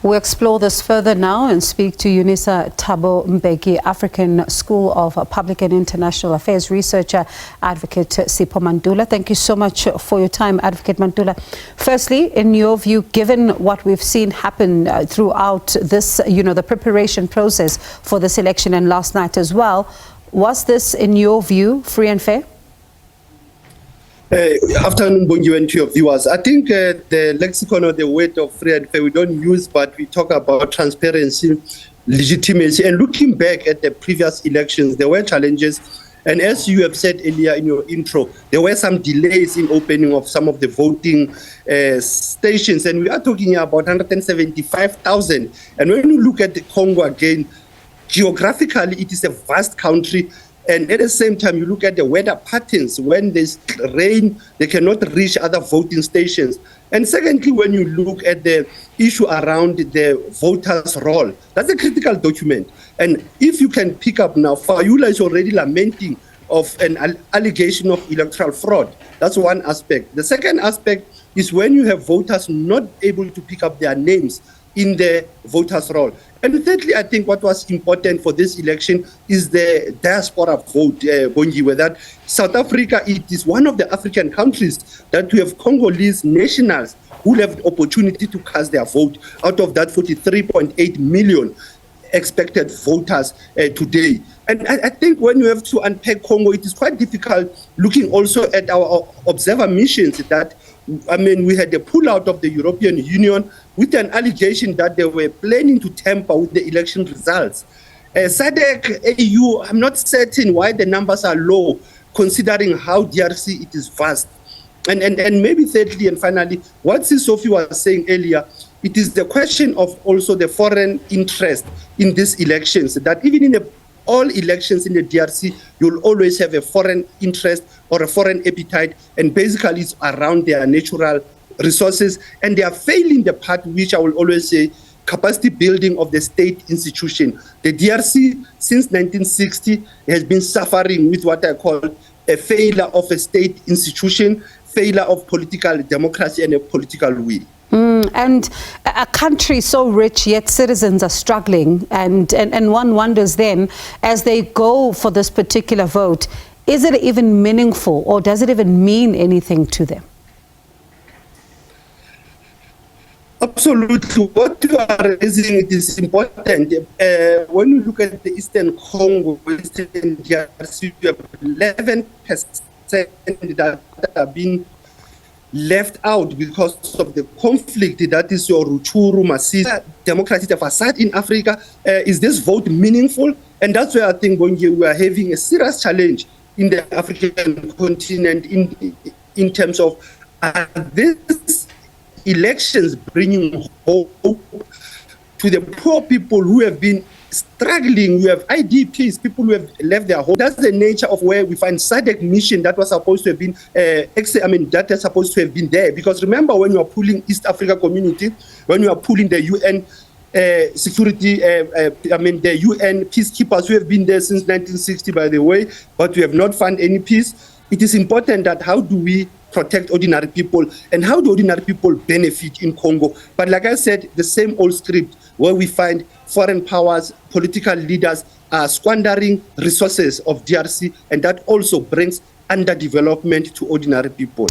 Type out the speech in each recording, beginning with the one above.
We explore this further now and speak to UNISA Thabo Mbeki, African School of Public and International Affairs researcher, Advocate Sipho Mantula. Thank you so much for your time, Advocate Mantula. Firstly, in your view, given what we've seen happen throughout this, the preparation process for this election and last night as well, was this, in your view, free and fair? Afternoon, Bongi, and to your viewers. I think the lexicon or the word of free and fair we don't use, but we talk about transparency, legitimacy, and looking back at the previous elections, there were challenges. And as you have said earlier in your intro, there were some delays in opening of some of the voting stations, and we are talking about 175,000. And when you look at the Congo again, geographically, it is a vast country. And at the same time, you look at the weather patterns. When there's rain, they cannot reach other voting stations. And secondly, when you look at the issue around the voters' roll, that's a critical document. And if you can pick up now, Fayula is already lamenting of an allegation of electoral fraud. That's one aspect. The second aspect is when you have voters not able to pick up their names in the voters' roll. And thirdly, I think what was important for this election is the diaspora vote, Bongi, where that South Africa, it is one of the African countries that we have Congolese nationals who have the opportunity to cast their vote out of that 43.8 million expected voters today. And I think when you have to unpack Congo, it is quite difficult looking also at our observer missions that, we had the pullout of the European Union with an allegation that they were planning to tamper with the election results. SADC, AU, I'm not certain why the numbers are low, considering how DRC it is vast. And maybe thirdly and finally, what Sophie was saying earlier, it is the question of also the foreign interest in these elections, that even in all elections in the DRC, you'll always have a foreign interest or a foreign appetite, and basically it's around their natural resources, and they are failing the part which I will always say, capacity building of the state institution. The DRC, since 1960, has been suffering with what I call a failure of a state institution, failure of political democracy and a political will. And a country so rich, yet citizens are struggling. And one wonders then, as they go for this particular vote, is it even meaningful, or does it even mean anything to them? Absolutely. What you are raising, it is important. When you look at the Eastern Congo, Eastern DRC, you have 11% that have been left out because of the conflict that is your Rutshuru, Masisi, democratic facade in Africa. Is this vote meaningful? And that's where I think we are having a serious challenge in the African continent in terms of these elections bringing hope to the poor people who have been struggling. We have IDPs, people who have left their home. That's the nature of where we find SADC mission that was supposed to have been, that is supposed to have been there. Because remember, when you are pulling East Africa community, when you are pulling the UN security, the UN peacekeepers who have been there since 1960, by the way, but we have not found any peace. It is important that how do we protect ordinary people and how do ordinary people benefit in Congo? But like I said, the same old script where we find foreign powers, political leaders are squandering resources of DRC, and that also brings underdevelopment to ordinary people.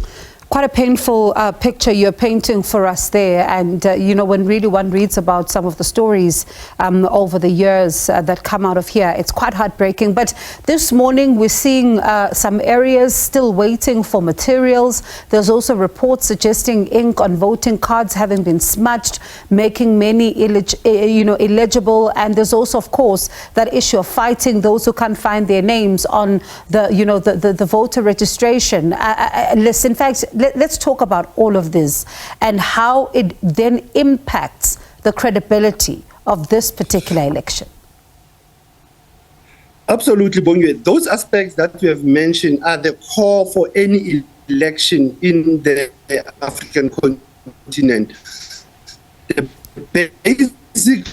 Quite a painful picture you're painting for us there. And, when really one reads about some of the stories over the years that come out of here, it's quite heartbreaking. But this morning, we're seeing some areas still waiting for materials. There's also reports suggesting ink on voting cards having been smudged, making many illegible. And there's also, of course, that issue of fighting those who can't find their names on the voter registration list. In fact, let's talk about all of this and how it then impacts the credibility of this particular election. Absolutely, Bongi. Those aspects that we have mentioned are the core for any election in the African continent. The basic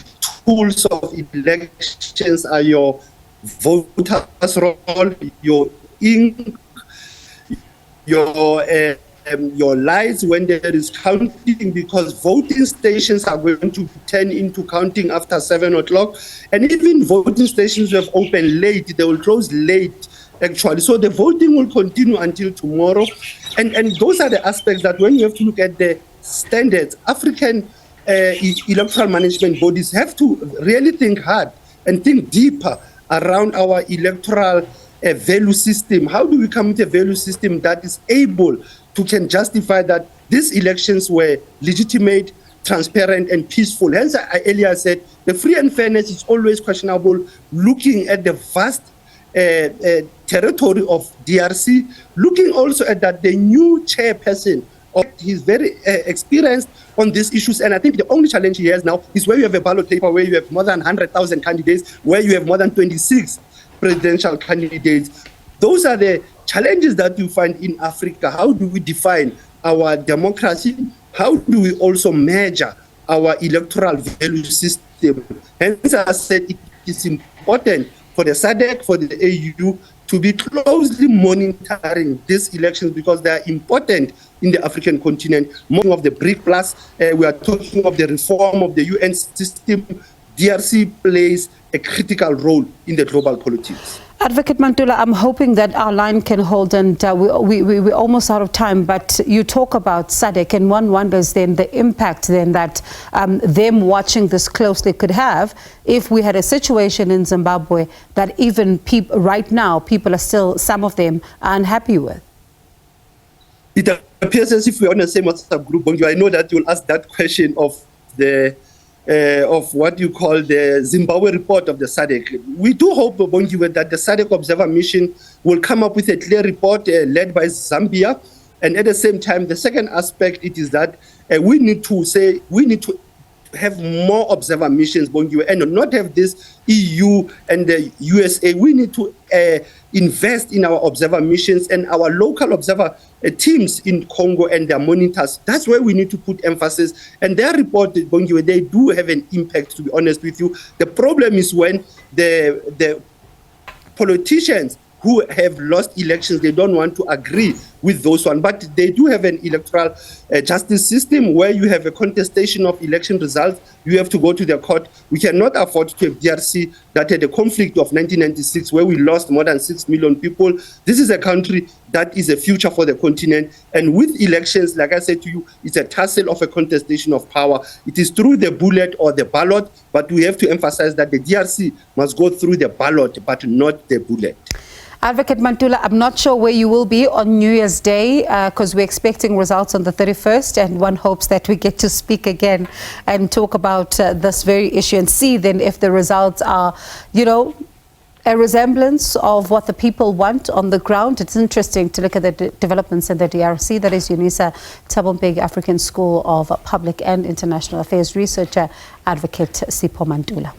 tools of elections are your voters' roll, your ink, your your lights when there is counting, because voting stations are going to turn into counting after 7 o'clock. And even voting stations have opened late, they will close late actually. So the voting will continue until tomorrow. And those are the aspects that when you have to look at the standards, African electoral management bodies have to really think hard and think deeper around our electoral value system. How do we come with a value system that is able to can justify that these elections were legitimate, transparent, and peaceful? Hence, I earlier said the free and fairness is always questionable, looking at the vast territory of DRC, looking also at that the new chairperson, he's very experienced on these issues, and I think the only challenge he has now is where you have a ballot paper where you have more than 100,000 candidates, where you have more than 26 presidential candidates. Those are the challenges that you find in Africa. How do we define our democracy? How do we also measure our electoral value system? Hence, I said it is important for the SADC, for the AU, to be closely monitoring these elections because they are important in the African continent. More of the BRIC Plus, we are talking of the reform of the UN system. DRC plays a critical role in the global politics. Advocate Mantula, I'm hoping that our line can hold, and we're almost out of time, but you talk about SADC, and one wonders then the impact then that them watching this closely could have if we had a situation in Zimbabwe that even right now people are still, some of them, are unhappy with. It appears as if we're on the same WhatsApp group. I know that you'll ask that question of the of what you call the Zimbabwe report of the SADC. We do hope, Bongiwe, that the SADC Observer Mission will come up with a clear report led by Zambia. And at the same time, the second aspect it is that we need to have more observer missions, Bongiwe, and not have this EU and the USA. We need to invest in our observer missions and our local observer teams in Congo and their monitors. That's where we need to put emphasis. And their report, Bongiwe, they do have an impact, to be honest with you. The problem is when the politicians who have lost elections, they don't want to agree with those ones. But they do have an electoral justice system where you have a contestation of election results. You have to go to the court. We cannot afford to have DRC that had a conflict of 1996 where we lost more than 6 million people. This is a country that is a future for the continent. And with elections, like I said to you, it's a tussle of a contestation of power. It is through the bullet or the ballot, but we have to emphasize that the DRC must go through the ballot, but not the bullet. Advocate Mantula, I'm not sure where you will be on New Year's Day because we're expecting results on the 31st, and one hopes that we get to speak again and talk about this very issue and see then if the results are, you know, a resemblance of what the people want on the ground. It's interesting to look at the developments in the DRC. That is UNISA, Thabo Mbeki African School of Public and International Affairs researcher, Advocate Sipho Mantula.